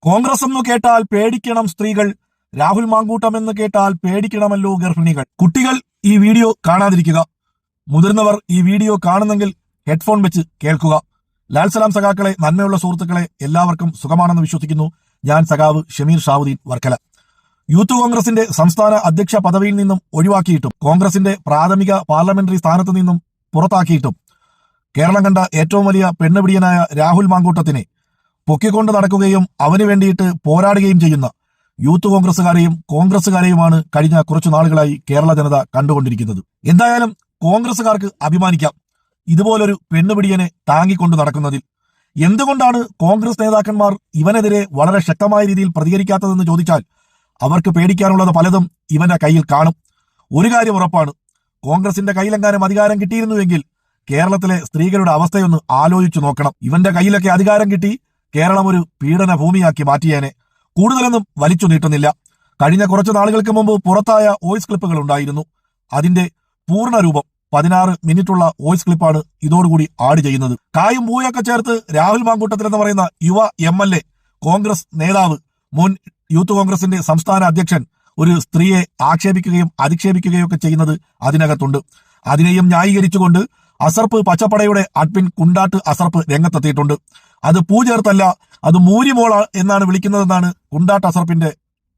കോൺഗ്രസ് എന്ന് കേട്ടാൽ പേടിക്കണം സ്ത്രീകൾ, രാഹുൽ മാങ്കൂട്ടം എന്ന് കേട്ടാൽ പേടിക്കണമല്ലോ ഗർഭിണികൾ. കുട്ടികൾ ഈ വീഡിയോ കാണാതിരിക്കുക, മുതിർന്നവർ ഈ വീഡിയോ കാണുന്നെങ്കിൽ ഹെഡ്ഫോൺ വെച്ച് കേൾക്കുക. ലാൽ സലാം സഖാക്കളെ, നന്മയുള്ള സുഹൃത്തുക്കളെ, എല്ലാവർക്കും സുഖമാണെന്ന് വിശ്വസിക്കുന്നു. ഞാൻ സഖാവ് ഷമീർ ഷാവുദ്ദീൻ വർക്കല. യൂത്ത് കോൺഗ്രസിന്റെ സംസ്ഥാന അധ്യക്ഷ പദവിയിൽ നിന്നും ഒഴിവാക്കിയിട്ടും കോൺഗ്രസിന്റെ പ്രാഥമിക പാർലമെന്ററി സ്ഥാനത്ത് നിന്നും പുറത്താക്കിയിട്ടും കേരളം കണ്ട ഏറ്റവും വലിയ പെണ്ണുപിടിയനായ രാഹുൽ മാങ്കൂട്ടത്തിനെ പൊക്കിക്കൊണ്ട് നടക്കുകയും അവന് വേണ്ടിയിട്ട് പോരാടുകയും ചെയ്യുന്ന യൂത്ത് കോൺഗ്രസുകാരെയുമാണ് കഴിഞ്ഞ കുറച്ചു നാളുകളായി കേരള ജനത കണ്ടുകൊണ്ടിരിക്കുന്നത്. എന്തായാലും കോൺഗ്രസുകാർക്ക് അഭിമാനിക്കാം ഇതുപോലൊരു പെണ്ണുപിടിയനെ താങ്ങിക്കൊണ്ട് നടക്കുന്നതിൽ. എന്തുകൊണ്ടാണ് കോൺഗ്രസ് നേതാക്കന്മാർ ഇവനെതിരെ വളരെ ശക്തമായ രീതിയിൽ പ്രതികരിക്കാത്തതെന്ന് ചോദിച്ചാൽ അവർക്ക് പേടിക്കാനുള്ളത് പലതും ഇവന്റെ കയ്യിൽ കാണും. ഒരു കാര്യം ഉറപ്പാണ്, കോൺഗ്രസിന്റെ കയ്യിലെങ്ങാനും അധികാരം കിട്ടിയിരുന്നുവെങ്കിൽ കേരളത്തിലെ സ്ത്രീകളുടെ അവസ്ഥയൊന്ന് ആലോചിച്ചു നോക്കണം. ഇവന്റെ കയ്യിലൊക്കെ അധികാരം കിട്ടി കേരളം ഒരു പീഡന ഭൂമിയാക്കി മാറ്റിയേനെ. കൂടുതലൊന്നും വലിച്ചു നീട്ടുന്നില്ല. കഴിഞ്ഞ കുറച്ചു നാളുകൾക്ക് മുമ്പ് പുറത്തായ വോയിസ് ക്ലിപ്പുകൾ ഉണ്ടായിരുന്നു. അതിന്റെ പൂർണ്ണരൂപം 16 മിനിറ്റുള്ള വോയിസ് ക്ലിപ്പാണ് ഇതോടുകൂടി ആഡ് ചെയ്യുന്നത്. കായും പൂയൊക്കെ ചേർത്ത് രാഹുൽ മാങ്കൂട്ടത്തിൽ എന്ന് പറയുന്ന യുവ MLA, കോൺഗ്രസ് നേതാവ്, മുൻ യൂത്ത് കോൺഗ്രസിന്റെ സംസ്ഥാന അധ്യക്ഷൻ ഒരു സ്ത്രീയെ ആക്ഷേപിക്കുകയും അധിക്ഷേപിക്കുകയും ഒക്കെ ചെയ്യുന്നത് അതിനകത്തുണ്ട്. അതിനെയും ന്യായീകരിച്ചുകൊണ്ട് അസർപ്പ് പച്ചപ്പടയുടെ അഡ്മിൻ കുണ്ടാട്ട് അസർപ്പ് രംഗത്തെത്തിയിട്ടുണ്ട്. അത് പൂ ചേർത്തല്ല, അത് മൂരിമോൾ എന്നാണ് വിളിക്കുന്നതെന്നാണ് കുണ്ടാട്ട് അസർപ്പിന്റെ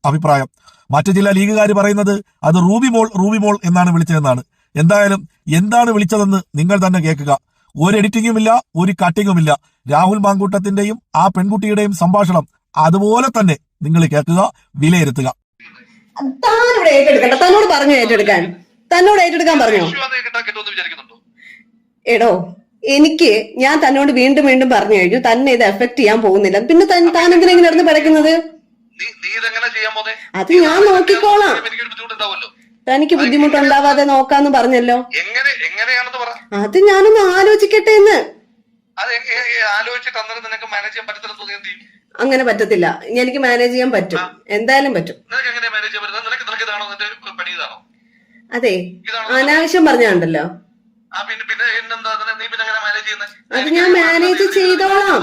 അഭിപ്രായം. മറ്റു ചില ലീഗുകാർ പറയുന്നത് അത് റൂബിമോൾ എന്നാണ് വിളിച്ചതെന്നാണ്. എന്തായാലും എന്താണ് വിളിച്ചതെന്ന് നിങ്ങൾ തന്നെ കേൾക്കുക. ഒരു എഡിറ്റിംഗും ഇല്ല, ഒരു കട്ടിങ്ങും ഇല്ല. രാഹുൽ മാങ്കൂട്ടത്തിന്റെയും ആ പെൺകുട്ടിയുടെയും സംഭാഷണം അതുപോലെ തന്നെ നിങ്ങൾ കേൾക്കുക, വിലയിരുത്തുക. തന്നോട് പറഞ്ഞു ഏറ്റെടുക്കാൻ പറഞ്ഞോ? എടോ, ഞാൻ തന്നോട് വീണ്ടും പറഞ്ഞു കഴിഞ്ഞു, തന്നെ ഇത് എഫക്ട് ചെയ്യാൻ പോകുന്നില്ല. പിന്നെ താൻ എന്തിനാ ഇങ്ങനെ നടന്ന് പിടയ്ക്കുന്നത്? അത് ഞാൻ നോക്കിക്കോളാം. തനിക്ക് ബുദ്ധിമുട്ടുണ്ടാവാതെ നോക്കാന്ന് പറഞ്ഞല്ലോ. അത് ഞാനൊന്ന് ആലോചിക്കട്ടെ എന്ന്. അങ്ങനെ പറ്റത്തില്ല, എനിക്ക് മാനേജ് ചെയ്യാൻ പറ്റും, എന്തായാലും പറ്റും. അതെ, അനാവശ്യം പറഞ്ഞാണ്ടല്ലോ. അത് ഞാൻ മാനേജ് ചെയ്തോളാം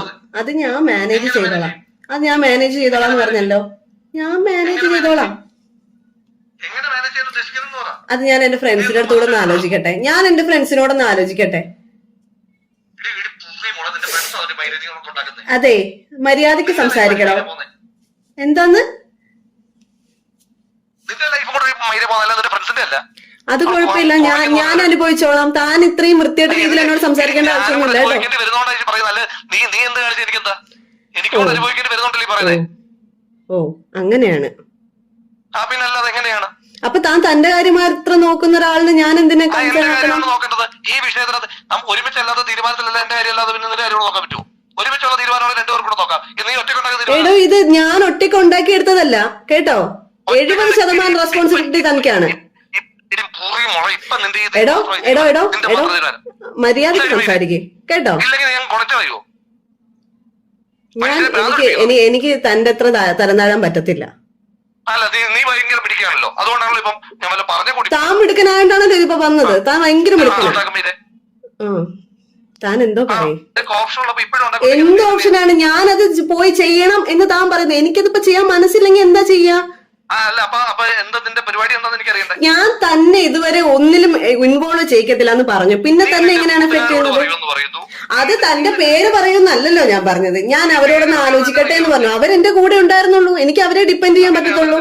എന്ന് പറഞ്ഞല്ലോ. ഞാൻ മാനേജ് ചെയ്തോളാം. അത് ഞാൻ എന്റെ ഫ്രണ്ട്സിന്റെ അടുത്തോടൊന്ന് ആലോചിക്കട്ടെ. അതെ, മര്യാദക്ക് സംസാരിക്കണം. എന്താന്ന്? അത് കുഴപ്പമില്ല, ഞാൻ അനുഭവിച്ചോളാം. താൻ ഇത്രയും വൃത്തിയായിട്ട് രീതിയിൽ എന്നോട് സംസാരിക്കേണ്ട ആവശ്യമൊന്നുമില്ല കേട്ടോ. ഓ, അങ്ങനെയാണ്. അപ്പൊ താൻ തന്റെ കാര്യം മാത്രം നോക്കുന്ന ഒരാളിന് ഞാൻ എന്തിനാ നോക്കേണ്ടത്? ഈ വിഷയത്തിനകത്ത് ഒരുമിച്ചല്ലാത്ത തീരുമാനത്തിലല്ല എന്റെ കാര്യമല്ലാതെ പിന്നെ നിന്റെ കാര്യം നോക്കാൻ പറ്റുമോ? ഒരുമിച്ചുള്ള തീരുമാനമാണ് രണ്ടുപേർക്കും കൂടെ നോക്കാം. എടോ, ഇത് ഞാൻ ഒറ്റയ്ക്ക് ഉണ്ടാക്കി എടുത്തതല്ല കേട്ടോ. 70% റെസ്പോൺസിബിലിറ്റി തനിക്കാണ്. എടോ, മര്യാദക്ക് സംസാരിക്കേ കേട്ടോ. എനിക്ക് തന്റെ അത്ര തരംതാഴാൻ പറ്റത്തില്ല. താൻ മിടുക്കനായിട്ടാണല്ലോ ഇതിപ്പോ വന്നത്. താൻ ഭയങ്കര മിടുക്കനാണ്. താൻ എന്തോ പറയും. എന്ത് ഓപ്ഷനാണ്? ഞാനത് പോയി ചെയ്യണം എന്ന് താൻ പറയുന്നത്. എനിക്കതിപ്പോ ചെയ്യാൻ മനസ്സില്ലെങ്കിൽ എന്താ ചെയ്യാ? ഞാൻ തന്നെ ഇതുവരെ ഒന്നിലും ഇൻവോൾവ് ചെയ്യിക്കത്തില്ല എന്ന് പറഞ്ഞു. പിന്നെ തന്നെ എങ്ങനെയാണ് എഫക്ട് ചെയ്യുന്നത്? അത് തന്റെ പേര് പറയുന്നല്ലോ ഞാൻ പറഞ്ഞത്. ഞാൻ അവരോടൊന്ന് ആലോചിക്കട്ടെ എന്ന് പറഞ്ഞു. അവരെന്റെ കൂടെ ഉണ്ടായിരുന്നുള്ളൂ. എനിക്ക് അവരെ ഡിപ്പെൻഡ് ചെയ്യാൻ പറ്റത്തുള്ളൂ.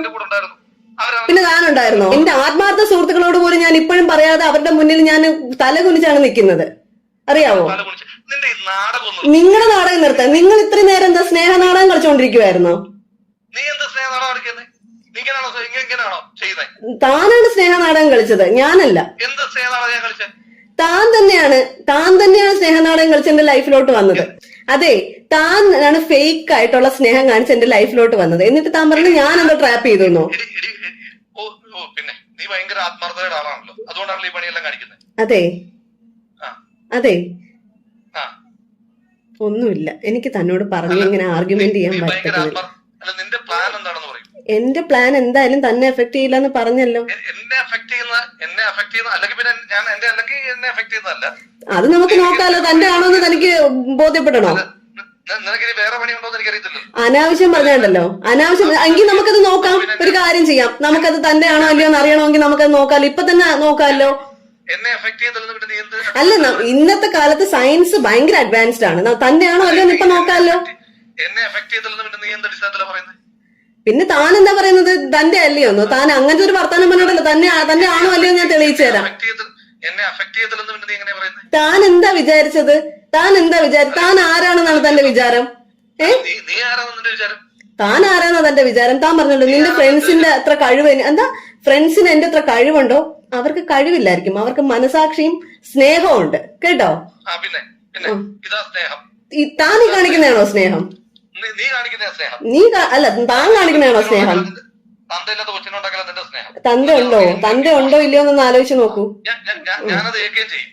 പിന്നെ താനുണ്ടായിരുന്നോ? എന്റെ ആത്മാർത്ഥ സുഹൃത്തുക്കളോട് പോലും ഞാൻ ഇപ്പോഴും പറയാതെ അവരുടെ മുന്നിൽ ഞാൻ തല കുനിച്ചാണ് നിൽക്കുന്നത്. അറിയാവോ? നിങ്ങളുടെ നാടകം നിർത്താൻ. നിങ്ങൾ ഇത്രയും നേരം എന്താ സ്നേഹ നാടകം കളിച്ചോണ്ടിരിക്കുവായിരുന്നോ? താനാണ് സ്നേഹ നാടകം കളിച്ചത്, ഞാനല്ല. താൻ തന്നെയാണ് സ്നേഹ നാടകം കളിച്ച് എന്റെ ലൈഫിലോട്ട് വന്നത്. അതെ, താൻ ആണ് ഫേക്ക് ആയിട്ടുള്ള സ്നേഹം കാണിച്ച് എന്റെ ലൈഫിലോട്ട് വന്നത്. എന്നിട്ട് താൻ പറഞ്ഞു ഞാൻ എന്തോ ട്രാപ്പ് ചെയ്തു. അതെ, ഒന്നുമില്ല. എനിക്ക് തന്നോട് പറഞ്ഞു ഇങ്ങനെ ആർഗ്യുമെന്റ് ചെയ്യാൻ പറ്റത്തില്ല. എന്റെ പ്ലാൻ എന്തായാലും തന്നെ എഫക്ട് ചെയ്യില്ല എന്ന് പറഞ്ഞല്ലോ. അത് നമുക്ക് നോക്കാലോ. തന്റെ ആണോന്ന് തനിക്ക് ബോധ്യപ്പെടണോ? നിനക്ക് വേറെ പണിയുണ്ടോ എന്ന് എനിക്കറിയത്തില്ല. അനാവശ്യം പറഞ്ഞുണ്ടല്ലോ, അനാവശ്യം. എങ്കിൽ നമുക്കത് നോക്കാം. ഒരു കാര്യം ചെയ്യാം, നമുക്കത് തന്നെയാണോ അല്ലയോ എന്ന് അറിയണമെങ്കിൽ നമുക്കത് നോക്കാമല്ലോ. ഇപ്പൊ തന്നെ നോക്കാമല്ലോ. എന്നെ എഫക്ട് ചെയ്തല്ലോ പിന്നെ നീ എന്ത്? അല്ല, ഇന്നത്തെ കാലത്ത് സയൻസ് ഭയങ്കര അഡ്വാൻസ്ഡ് ആണ്. തന്നെയാണോ അല്ലയോ എന്ന് ഇപ്പൊ നോക്കാമല്ലോ. എന്നെ എഫക്ട് ചെയ്തല്ലോ പിന്നെ നീ എന്ത് അടിസ്ഥാനത്തിലാ പറയുന്നത്? പിന്നെ താൻ എന്താ പറയുന്നത്? തന്റെ അല്ലയോന്നോ? താൻ അങ്ങനത്തെ ഒരു വർത്തമാനം പറഞ്ഞിട്ടല്ലോ. തന്നെ ആണോ അല്ലയോ ഞാൻ തെളിയിച്ചു തരാം. എന്നെ എഫക്ട് ചെയ്തല്ലോ പിന്നെ നീ എങ്ങനെ പറയുന്നത്? താൻ എന്താ വിചാരിച്ചത്? താൻ ആരാണെന്നാണ് തന്റെ വിചാരം? നീ ആരാണെന്ന് നിന്റെ വിചാരം? താൻ ആരാണോ തന്റെ വിചാരം? താൻ പറഞ്ഞല്ലോ നിന്റെ ഫ്രണ്ട്സിന്റെ അത്ര കഴിവ്. എന്താ ഫ്രണ്ട്സിന് എന്റെ അത്ര കഴിവുണ്ടോ? അവർക്ക് കഴിവില്ലായിരിക്കും, അവർക്ക് മനസാക്ഷിയും സ്നേഹവും ഉണ്ട് കേട്ടോ. പിന്നെ ഇതാ സ്നേഹം. താൻ ഈ കാണിക്കുന്നതാണോ സ്നേഹം? നീ കാണിക്കുന്ന സ്നേഹം. അല്ല, താൻ കാണിക്കുന്നതാണോ സ്നേഹം? തന്തയില്ലാത്ത കൊച്ചിനുണ്ടാക്കല നിന്റെ സ്നേഹം. തന്റെ ഉണ്ടോ ഇല്ലയോ എന്നൊന്ന് ആലോചിച്ച് നോക്കൂ. ഞാനത് ഏക്കുകയും ചെയ്യും.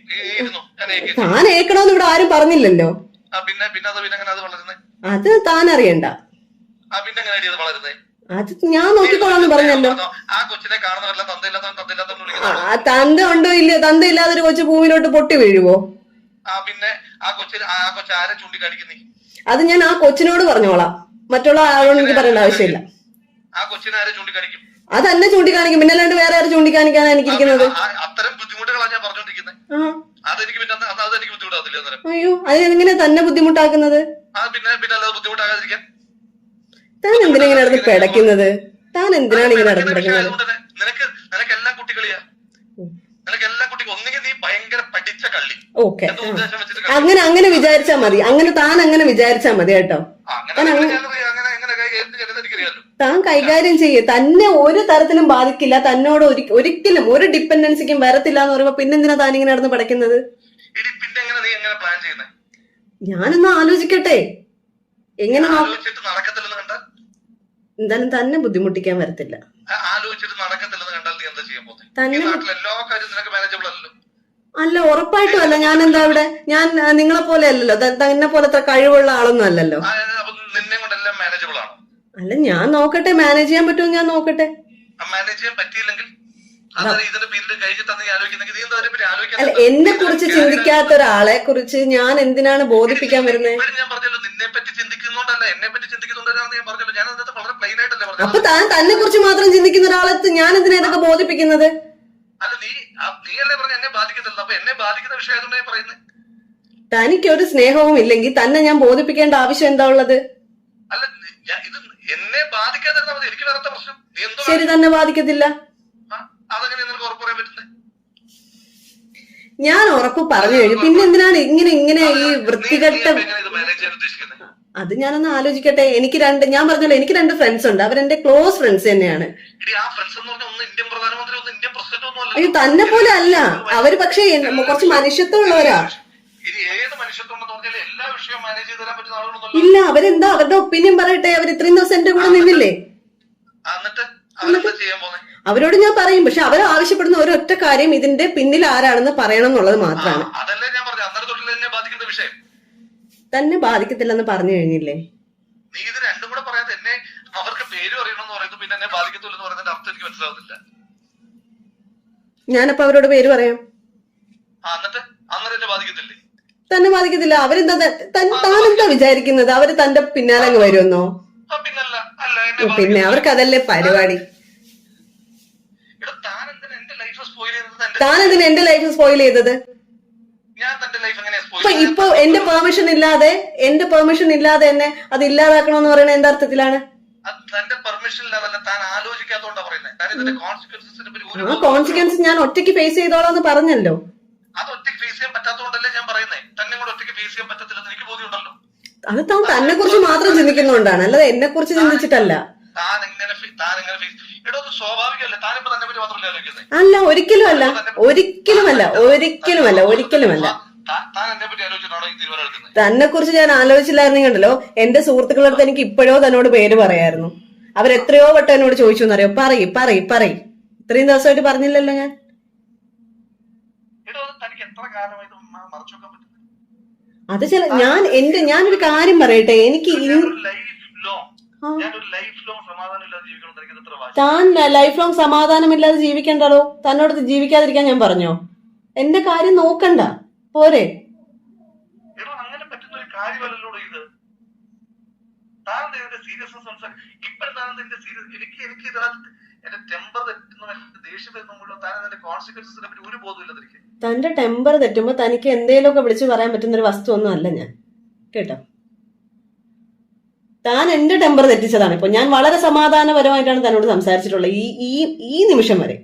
താൻ ഏക്കണോന്ന് ഇവിടെ ആരും പറഞ്ഞില്ലല്ലോ. പിന്നെ അത് പിന്നെ അങ്ങനെ അത് വളരുന്നേ? അത് താൻ അറിയണ്ട. പിന്നെ എങ്ങനെ അത് വളരുന്നേ? അത് ഞാൻ നോക്കിക്കോളാന്ന് പറഞ്ഞല്ലോ. ആ കൊച്ചിനെ കാണുന്നവരെല്ലാം തന്തയില്ലാത്ത തന്ത ഉണ്ടോ ഇല്ലയോ? തന്ത ഇല്ലാതെ ഒരു കൊച്ചു ഭൂമിയിലോട്ട് പൊട്ടി വീഴുവോ? പിന്നെ ആ കൊച്ചു ആരെ ചൂണ്ടിക്കാണിക്കുന്നേ? അത് ഞാൻ ആ കൊച്ചിനോട് പറഞ്ഞോളാം, മറ്റുള്ള ആളോട് എനിക്ക് പറയേണ്ട ആവശ്യമില്ല. ആ കൊച്ചിനെ ആരെ ചൂണ്ടിക്കാണിക്കും? അത് എന്നെ ചൂണ്ടിക്കാണിക്കും, പിന്നെ അല്ലാണ്ട് വേറെ ആരും ചൂണ്ടിക്കാണിക്കാനാണ് എനിക്കിരിക്കുന്നത്. അത്തരം ബുദ്ധിമുട്ടുകളാണ് ഞാൻ പറഞ്ഞോണ്ടിരിക്കുന്നത്. അതെനിക്ക് അതെനിക്ക് ബുദ്ധിമുട്ടാകത്തില്ല. അയ്യോ, അതിനെങ്ങനെ തന്നെ ബുദ്ധിമുട്ടാക്കുന്നത്? പിന്നെ അല്ലാതെ ബുദ്ധിമുട്ടാകാതിരിക്കാൻ താൻ എന്തിനാ ഇങ്ങനെ നടന്ന് പിടയ്ക്കുന്നത്? താൻ എന്തിനാണ് ഇങ്ങനെ നടന്ന് പിടയ്ക്കുന്നത്? നിനക്ക് എല്ലാ കുട്ടികളിയാ, നിനക്ക് എല്ലാ കുട്ടികളും ഒന്നുകിൽ നീ ഭയങ്കര പഠിച്ച കള്ളി. ഓക്കെ, അങ്ങനെ വിചാരിച്ചാ മതി. താൻ അങ്ങനെ വിചാരിച്ചാ മതി കേട്ടോ. താൻ കൈകാര്യം ചെയ്യേ, തന്നെ ഒരു തരത്തിലും ബാധിക്കില്ല, തന്നോട് ഒരിക്കലും ഒരു ഡിപ്പെൻഡൻസിക്കും വരത്തില്ല എന്ന് പറയുമ്പോ പിന്നെന്തിനാ താൻ ഇങ്ങനെ നടന്ന് പഠിക്കുന്നത്? ഞാനൊന്ന് ആലോചിക്കട്ടെ. എങ്ങനെ എന്തായാലും തന്നെ ബുദ്ധിമുട്ടിക്കാൻ വരത്തില്ല. അല്ല, ഉറപ്പായിട്ടും അല്ല. ഞാൻ എന്താ ഇവിടെ, ഞാൻ നിങ്ങളെ പോലെ അല്ലല്ലോ, തന്നെ പോലെ അത്ര കഴിവുള്ള ആളൊന്നും അല്ലല്ലോ. അല്ല, ഞാൻ നോക്കട്ടെ, മാനേജ് ചെയ്യാൻ പറ്റുമോ ഞാൻ നോക്കട്ടെ. അല്ല, എന്നെ കുറിച്ച് ചിന്തിക്കാത്ത ഒരാളെ കുറിച്ച് ഞാൻ എന്തിനാണ് ബോധിപ്പിക്കാൻ വരുന്നത്? അപ്പൊ താൻ തന്നെ കുറിച്ച് മാത്രം ചിന്തിക്കുന്ന ഒരാളെ ഞാൻ എന്തിനാ ഇതൊക്കെ ബോധിപ്പിക്കുന്നത്? തനിക്കൊരു സ്നേഹവും ഇല്ലെങ്കിൽ തന്നെ ഞാൻ ബോധിപ്പിക്കേണ്ട ആവശ്യം എന്താ ഉള്ളത്? ശരി, തന്നെ ബാധിക്കത്തില്ല. ഞാൻ ഉറപ്പ് പറഞ്ഞു കഴിഞ്ഞു. പിന്നെ എന്തിനാണ് ഇങ്ങനെ ഈ വൃത്തികെട്ട? അത് ഞാനൊന്ന് ആലോചിക്കട്ടെ. ഞാൻ പറഞ്ഞല്ലോ, എനിക്ക് 2 ഫ്രണ്ട്സ് ഉണ്ട്. അവരെന്റെ ക്ലോസ് ഫ്രണ്ട്സ് തന്നെയാണ്. അയ്യോ, തന്നെ പോലെ അല്ല അവര്, പക്ഷെ കുറച്ച് മനുഷ്യത്വമുള്ളവരാ. ഇല്ല, അവരെന്താ അവരുടെ ഒപ്പീനിയൻ പറയട്ടെ. അവർ ഇത്രയും ദിവസം എന്റെ കൂടെ നിന്നില്ലേ? അവരോട് ഞാൻ പറയും. പക്ഷെ അവർ ആവശ്യപ്പെടുന്ന ഒരൊറ്റ കാര്യം, ഇതിന്റെ പിന്നിൽ ആരാണെന്ന് പറയണം എന്നുള്ളത് മാത്രമാണ്. തന്നെ ബാധിക്കത്തില്ലെന്ന് പറഞ്ഞു കഴിഞ്ഞില്ലേ? ഞാനപ്പോ അവരോട് പേര് പറയാം. തന്നെ ബാധിക്കത്തില്ല. അവരെന്താ താനെന്താ വിചാരിക്കുന്നത്? അവര് തന്റെ പിന്നാലെ അങ്ങ് വരുമെന്നോ? പിന്നെ അവർക്ക് അതല്ലേ പരിപാടി. താനെന്തിനാ എന്റെ ലൈഫ് സ്പോയിൽ ചെയ്തത്? ഇപ്പൊ എന്റെ പെർമിഷൻ ഇല്ലാതെ എന്നെ അത് ഇല്ലാതാക്കണമെന്ന് പറയുന്നത് എന്റെ അർത്ഥത്തിലാണ്? ആ കോൺസിക്വൻസ് ഞാൻ ഒറ്റയ്ക്ക് ഫേസ് ചെയ്തോളാന്ന് പറഞ്ഞല്ലോ. അത് താൻ തന്നെ കുറിച്ച് മാത്രം ചിന്തിക്കുന്നോണ്ടാണ്, അല്ലാതെ എന്നെ കുറിച്ച് ചിന്തിച്ചിട്ടല്ല. അല്ല, ഒരിക്കലുമല്ല. തന്നെ കുറിച്ച് ഞാൻ ആലോചിച്ചില്ലായിരുന്നു കണ്ടല്ലോ. എന്റെ സുഹൃത്തുക്കളുടെ അടുത്ത് എനിക്ക് ഇപ്പോഴോ തന്നോട് പേര് പറയായിരുന്നു. അവരെത്രയോ വട്ടം എന്നോട് ചോദിച്ചു എന്നറിയോ? പറയ്. ഇത്രയും ദിവസമായിട്ട് പറഞ്ഞില്ലല്ലോ ഞാൻ. അത് ഞാനൊരു കാര്യം പറയട്ടെ. എനിക്ക് താൻ ലൈഫ് ലോങ് സമാധാനമില്ലാതെ ജീവിക്കണ്ടോ? തന്നോട് ജീവിക്കാതിരിക്കാൻ ഞാൻ പറഞ്ഞോ? എന്റെ കാര്യം നോക്കണ്ട പോരെ? ഇപ്പോഴത്താണ് എന്റെ സീരിയസ്. എനിക്ക് ഇതിനകത്ത് എന്റെ ടെമ്പർ തെറ്റുന്ന ദേഷ്യം വരുന്ന മുഴുവൻ താൻ അതിന്റെ കോൺസിക്വൻസിനെ പറ്റി ഒരു ബോധമില്ല എനിക്ക്. തന്റെ ടെമ്പർ തെറ്റുമ്പോ തനിക്ക് എന്തേലുമൊക്കെ വിളിച്ചു പറയാൻ പറ്റുന്ന ഒരു വസ്തു ഒന്നും അല്ല ഞാൻ, കേട്ടോ. താൻ എന്റെ ടെമ്പർ തെറ്റിച്ചതാണ്. ഇപ്പൊ ഞാൻ വളരെ സമാധാനപരമായിട്ടാണ് തന്നോട് സംസാരിച്ചിട്ടുള്ളത്. ഈ നിമിഷം വരെ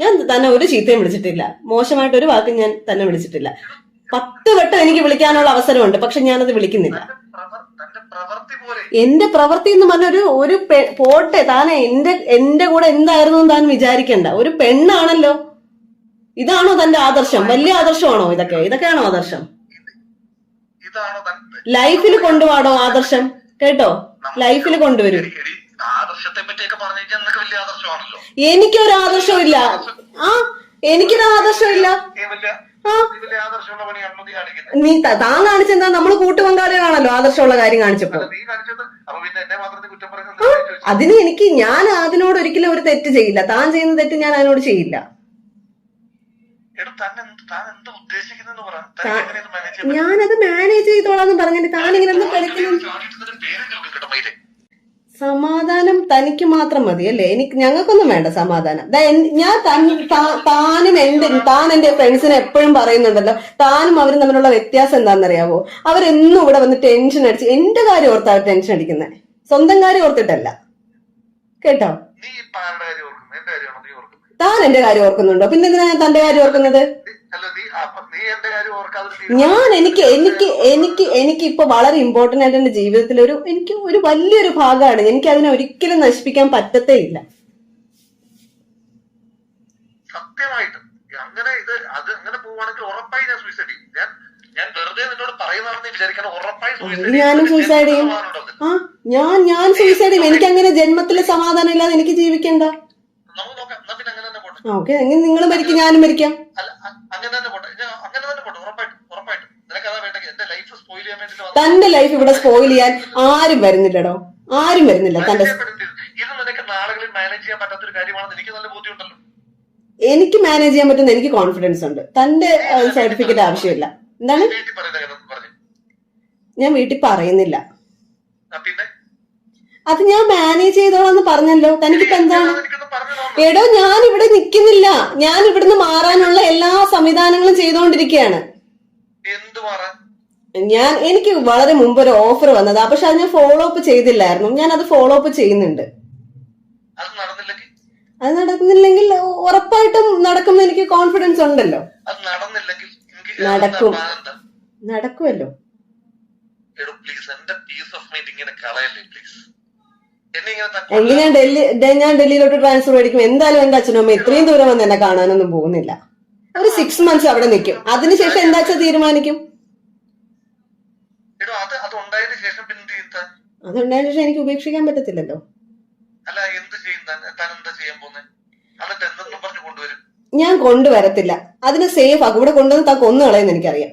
ഞാൻ തന്നെ ഒരു ചീത്തയും വിളിച്ചിട്ടില്ല, മോശമായിട്ട് ഒരു വാക്കും ഞാൻ തന്നെ വിളിച്ചിട്ടില്ല. 10 വട്ടം എനിക്ക് വിളിക്കാനുള്ള അവസരമുണ്ട്, പക്ഷെ ഞാനത് വിളിക്കുന്നില്ല. എന്റെ പ്രവൃത്തി എന്ന് പറഞ്ഞ ഒരു പോട്ടെ, താനെ എന്റെ കൂടെ എന്തായിരുന്നു താൻ വിചാരിക്കണ്ട. ഒരു പെണ്ണാണല്ലോ. ഇതാണോ തന്റെ ആദർശം? വലിയ ആദർശമാണോ ഇതൊക്കെയാണോ ആദർശം? ലൈഫിൽ കൊണ്ടുപോടോ ആദർശം, കേട്ടോ. ലൈഫിൽ കൊണ്ടുവരൂ. ആദർശത്തെ പറ്റിയൊക്കെ പറഞ്ഞാൽ വലിയ ആദർശമാണല്ലോ. എനിക്കൊരു ആദർശവും ഇല്ല. എനിക്കൊരു ആദർശം ഇല്ല. നീ താൻ കാണിച്ചെന്താ? നമ്മള് കൂട്ടുപങ്കാളികളാണല്ലോ ആദർശമുള്ള കാര്യം കാണിച്ചപ്പോ. അതിന് ഞാൻ അതിനോട് ഒരിക്കലും ഒരു തെറ്റ് ചെയ്യില്ല. താൻ ചെയ്യുന്ന തെറ്റ് ഞാൻ അതിനോട് ചെയ്യില്ല. ഞാനത് മാനേജ് ചെയ്തോളാന്ന് പറഞ്ഞിട്ട് താൻ ഇങ്ങനെ സമാധാനം തനിക്ക് മാത്രം മതി അല്ലേ? ഞങ്ങൾക്കൊന്നും വേണ്ട സമാധാനം. ഞാൻ താൻ എന്റെ ഫ്രണ്ട്സിനെ എപ്പോഴും പറയുന്നുണ്ടല്ലോ, താനും അവരും തമ്മിലുള്ള വ്യത്യാസം എന്താണെന്നറിയാവോ? അവരെന്നും ഇവിടെ വന്ന് ടെൻഷൻ അടിച്ച് എന്റെ കാര്യം ഓർത്താ ടെൻഷൻ അടിക്കുന്നത്, സ്വന്തം കാര്യം ഓർത്തിട്ടല്ല, കേട്ടോ. താൻ എന്റെ കാര്യം ഓർക്കുന്നുണ്ടോ? പിന്നെ എന്തിനാ ഞാൻ തന്റെ കാര്യം ഓർക്കുന്നത്? ഞാൻ എനിക്ക് ഇപ്പൊ വളരെ ഇമ്പോർട്ടന്റ് ആയിട്ട് എന്റെ ജീവിതത്തിൽ എനിക്ക് ഒരു വലിയൊരു ഭാഗമാണ്. എനിക്ക് അതിനെ ഒരിക്കലും നശിപ്പിക്കാൻ പറ്റത്തേ ഇല്ല. സത്യമായിട്ടും അങ്ങനെ അങ്ങനെ പോവാണെങ്കിൽ ഉറപ്പായി ഞാൻ സൂയിസൈഡ് ചെയ്യും. ഞാൻ വെറുതെ നിന്നോട് പറയുന്നതാണെന്ന് വിചാരിക്കണം. ഉറപ്പായി ഞാനും സൂയിസൈഡ് ചെയ്യും. ഞാൻ സൂയിസൈഡ് ചെയ്യും. എനിക്ക് അങ്ങനെ ജന്മത്തിലെ സമാധാനം ഇല്ലാതെ എനിക്ക് ജീവിക്കണ്ട. ഓക്കെ, എങ്ങനെ നിങ്ങൾ മരിക്കും, ഞാനും മരിക്കാം. തന്റെ ലൈഫ് ഇവിടെ സ്പോയിൽ ചെയ്യാൻ ആരും വരുന്നില്ലടോ, ആരും വരുന്നില്ല. എനിക്ക് മാനേജ് ചെയ്യാൻ പറ്റുന്ന എനിക്ക് കോൺഫിഡൻസ് ഉണ്ട്. തന്റെ സർട്ടിഫിക്കറ്റ് ആവശ്യമില്ല. എന്താണ്? ഞാൻ വീട്ടിൽ പറയുന്നില്ല. അത് ഞാൻ മാനേജ് ചെയ്തോളാന്ന് പറഞ്ഞല്ലോ. തനിക്കിപ്പോ എന്താണ്? എടോ, ഞാൻ ഇവിടെ നിൽക്കുന്നില്ല. ഞാൻ ഇവിടുന്ന് മാറാനുള്ള എല്ലാ സംവിധാനങ്ങളും ചെയ്തുകൊണ്ടിരിക്കുകയാണ്. എനിക്ക് വളരെ മുമ്പ് ഒരു ഓഫർ വന്നതാ, പക്ഷെ അത് ഞാൻ ഫോളോ അപ്പ് ചെയ്തില്ലായിരുന്നു. ഞാൻ അത് ഫോളോ അപ്പ് ചെയ്യുന്നുണ്ട്. അത് നടക്കുന്നില്ലെങ്കിൽ ഉറപ്പായിട്ടും നടക്കുമെന്ന് എനിക്ക് കോൺഫിഡൻസ് ഉണ്ടല്ലോ. നടക്കുമല്ലോ. ഞാൻ ഡൽഹിയിലോട്ട് ട്രാൻസ്ഫർ മേടിക്കും. എന്തായാലും എന്റെ അച്ഛനും അമ്മ ഇത്രയും ദൂരം വന്ന് എന്നെ കാണാനൊന്നും പോകുന്നില്ല. ഒരു 6 months അവിടെ നിൽക്കും. അതിനുശേഷം എന്താ വെച്ചാൽ തീരുമാനിക്കും. അതുണ്ടായതിനു ശേഷം എനിക്ക് ഉപേക്ഷിക്കാൻ പറ്റത്തില്ലല്ലോ. ഞാൻ കൊണ്ടുവരത്തില്ല. അതിന് സേഫ് ആക്കും. ഇവിടെ കൊണ്ടുവന്ന് താൻ കൊന്നു കളയെന്ന് എനിക്കറിയാം.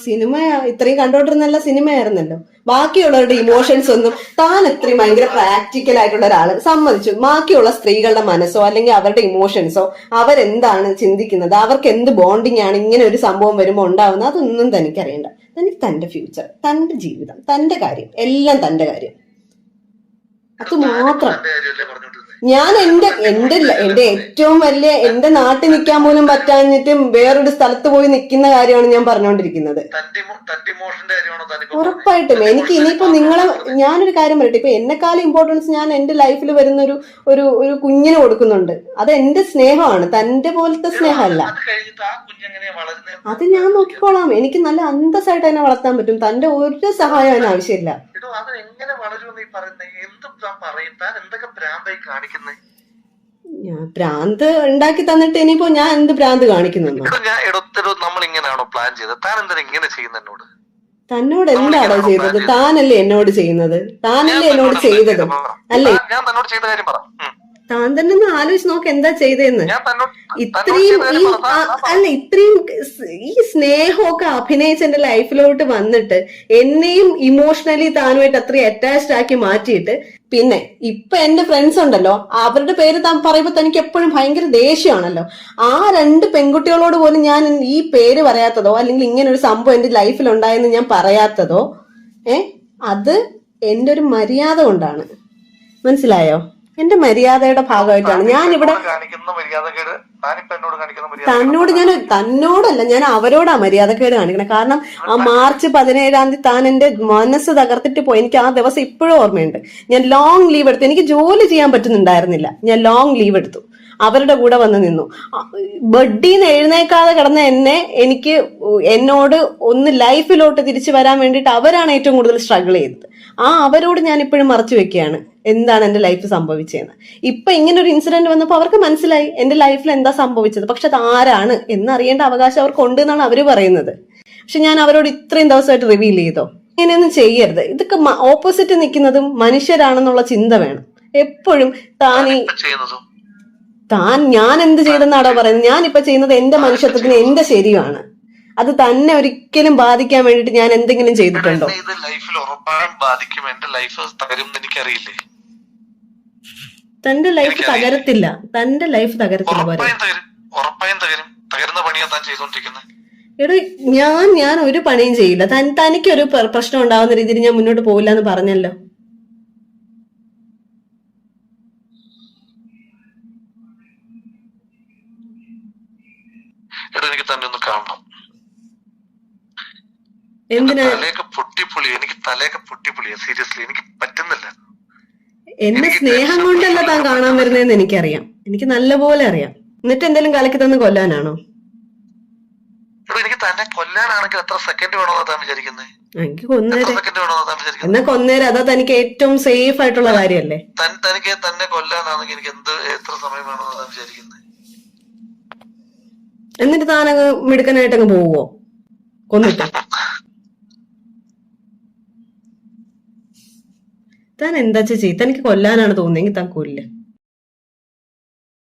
സിനിമ ഇത്രയും കണ്ടോണ്ടിരുന്നല്ല, സിനിമയായിരുന്നല്ലോ. ബാക്കിയുള്ളവരുടെ ഇമോഷൻസ് ഒന്നും താൻ ഇത്രയും ഭയങ്കര പ്രാക്ടിക്കൽ ആയിട്ടുള്ള ഒരാള് സമ്മതിച്ചു. ബാക്കിയുള്ള സ്ത്രീകളുടെ മനസ്സോ അല്ലെങ്കിൽ അവരുടെ ഇമോഷൻസോ അവരെന്താണ് ചിന്തിക്കുന്നത്, അവർക്ക് എന്ത് ബോണ്ടിങ് ആണ് ഇങ്ങനെ ഒരു സംഭവം വരുമ്പോൾ ഉണ്ടാവുന്നത്, അതൊന്നും തനിക്കറിയണ്ട. തനിക്ക് തന്റെ ഫ്യൂച്ചർ, തന്റെ ജീവിതം, തന്റെ കാര്യം, എല്ലാം തന്റെ കാര്യം, അത് മാത്രം. ഞാൻ എന്റെ ഏറ്റവും വലിയ എന്റെ നാട്ടിൽ നിൽക്കാൻ പോലും പറ്റാഞ്ഞിട്ടും വേറൊരു സ്ഥലത്ത് പോയി നിൽക്കുന്ന കാര്യമാണ് ഞാൻ പറഞ്ഞുകൊണ്ടിരിക്കുന്നത്. ഉറപ്പായിട്ടും എനിക്ക് ഇനിയിപ്പോ ഞാനൊരു കാര്യം പറയട്ടെ, ഇപ്പൊ എന്നെക്കാളും ഇമ്പോർട്ടൻസ് ഞാൻ എന്റെ ലൈഫിൽ വരുന്ന ഒരു കുഞ്ഞിന് കൊടുക്കുന്നുണ്ട്. അത് എന്റെ സ്നേഹമാണ്, തന്റെ പോലത്തെ സ്നേഹമല്ല. അത് ഞാൻ നോക്കിക്കോളാം. എനിക്ക് നല്ല അന്തസ്സായിട്ട് അതിനെ വളർത്താൻ പറ്റും. തന്റെ ഒരു സഹായം അതിന് ആവശ്യമില്ല. ഞാൻ ഭ്രാന്ത് ഉണ്ടാക്കി തന്നിട്ട് ഇനിയിപ്പോ ഞാൻ എന്ത് ഭ്രാന്ത് കാണിക്കുന്നു? തന്നോട് എന്താണോ ചെയ്തത്? താനല്ലേ എന്നോട് ചെയ്യുന്നത്? താനല്ലേ എന്നോട് ചെയ്തത്? അല്ലേ? താൻ തന്നെ ഒന്ന് ആലോചിച്ച് നോക്ക് എന്താ ചെയ്തതെന്ന്. ഞാൻ തന്നോട് ഇത്രയും ഇത്രയും ഈ സ്നേഹമൊക്കെ അഭിനയിച്ച് എന്റെ ലൈഫിലോട്ട് വന്നിട്ട് എന്നെയും ഇമോഷണലി താനുമായിട്ട് അത്രയും അറ്റാച്ച്ഡ് ആക്കി മാറ്റിയിട്ട് പിന്നെ ഇപ്പൊ എന്റെ ഫ്രണ്ട്സ് ഉണ്ടല്ലോ, അവരുടെ പേര് താൻ പറയുമ്പോ തനിക്ക് എപ്പോഴും ഭയങ്കര ദേഷ്യമാണല്ലോ. ആ 2 പെൺകുട്ടികളോട് പോലും ഞാൻ ഈ പേര് പറയാത്തതോ അല്ലെങ്കിൽ ഇങ്ങനെ ഒരു സംഭവം എന്റെ ലൈഫിൽ ഉണ്ടായെന്ന് ഞാൻ പറയാത്തതോ അത് എന്റെ ഒരു മര്യാദ കൊണ്ടാണ്. മനസ്സിലായോ? എന്റെ മര്യാദയുടെ ഭാഗമായിട്ടാണ് ഞാൻ ഇവിടെ തന്നോടല്ല, ഞാൻ അവരോടാ മര്യാദക്കേട് കാണിക്കണം. കാരണം ആ മാർച്ച് 17-ാം തീയതി താൻ എന്റെ മനസ്സ് തകർത്തിട്ട് പോയി. എനിക്ക് ആ ദിവസം ഇപ്പോഴും ഓർമ്മയുണ്ട്. ഞാൻ ലോങ് ലീവ് എടുത്തു. എനിക്ക് ജോലി ചെയ്യാൻ പറ്റുന്നുണ്ടായിരുന്നില്ല. ഞാൻ ലോങ് ലീവ് എടുത്തു. അവരുടെ കൂടെ വന്ന് നിന്നു. ബെഡിന്ന് എഴുന്നേക്കാതെ കിടന്ന എനിക്ക് എന്നോട് ഒന്ന് ലൈഫിലോട്ട് തിരിച്ചു വരാൻ വേണ്ടിയിട്ട് അവരാണ് ഏറ്റവും കൂടുതൽ സ്ട്രഗിൾ ചെയ്തത്. അവരോട് ഞാൻ ഇപ്പോഴും മറച്ചു വെക്കുകയാണ് എന്താണ് എന്റെ ലൈഫ് സംഭവിച്ചതെന്ന്. ഇപ്പൊ ഇങ്ങനെ ഒരു ഇൻസിഡന്റ് വന്നപ്പോൾ അവർക്ക് മനസ്സിലായി എന്റെ ലൈഫിൽ എന്താ സംഭവിച്ചത്. പക്ഷെ അത് ആരാണ് എന്നറിയേണ്ട അവകാശം അവർക്ക് ഉണ്ട് എന്നാണ് അവര് പറയുന്നത്. പക്ഷെ ഞാൻ അവരോട് ഇത്രയും ദിവസമായിട്ട് റിവീൽ ചെയ്തോ? ഇങ്ങനെയൊന്നും ചെയ്യരുത്. ഇതൊക്കെ ഓപ്പോസിറ്റ് നിൽക്കുന്നതും മനുഷ്യരാണെന്നുള്ള ചിന്ത വേണം എപ്പോഴും. ഞാൻ എന്ത് ചെയ്തെന്നാണോ പറയുന്നത്? ഞാനിപ്പോ ചെയ്യുന്നത് എന്റെ മനുഷ്യത്വത്തിന് എന്റെ ശരിയാണ്. അത് തന്നെ ഒരിക്കലും ബാധിക്കാൻ വേണ്ടിട്ട് ഞാൻ എന്തെങ്കിലും ചെയ്തിട്ടുണ്ടോ? ലൈഫിൽ ഉറപ്പായും ബാധിക്കും. എന്റെ ലൈഫ് തകരും എനിക്കറിയില്ലേ? തന്റെ ലൈഫ് തകരത്തില്ല. തന്റെ ലൈഫ് തകരത്തില്ല. ഉറപ്പായും തകരും. തകരുന്ന പണിയാ താൻ ചെയ്തോണ്ടിരിക്കുന്നത്. എടോ ഞാൻ ഒരു പണിയും ചെയ്യില്ല. തനിക്കൊരു പ്രശ്നം ഉണ്ടാവുന്ന രീതിയിൽ ഞാൻ മുന്നോട്ട് പോവില്ല എന്ന് പറഞ്ഞല്ലോ. എനിക്ക് തന്നെ ഒന്ന് കാണണം. എന്തിനാ? എനിക്ക് തലയൊക്കെ പൊട്ടിപ്പൊളിയാ. സീരിയസ്ലി എനിക്ക് പറ്റുന്നില്ല. എന്നെ സ്നേഹം കൊണ്ടല്ല താൻ കാണാൻ വരുന്നതെന്ന് എനിക്കറിയാം. എനിക്ക് നല്ലപോലെ അറിയാം. എന്നിട്ട് എന്തെങ്കിലും കലക്കി തന്ന് കൊല്ലാനാണോ? എനിക്ക് തന്നെ കൊല്ലാനാണെങ്കിൽ എത്ര സെക്കൻഡ് വേണമെന്നാ താൻ വിചാരിക്കുന്നത്? എനിക്ക് എന്നാ കൊന്നേരം. അതാ തനിക്ക് ഏറ്റവും സേഫ് ആയിട്ടുള്ള കാര്യല്ലേ? തനിക്ക് തന്നെ കൊല്ലാനാണെങ്കിൽ എനിക്ക് എത്ര സമയം വേണമെന്നാ താൻ വിചാരിക്കുന്നത്? എന്നിട്ട് താനങ്ങ് മിടുക്കനായിട്ടങ്ങ് പോവോ കൊന്നിട്ട്? താൻ എന്താ ചെയ്യ? തനിക്ക് കൊല്ലാനാണ് തോന്നുന്നെങ്കിൽ താൻ കൊല്ല.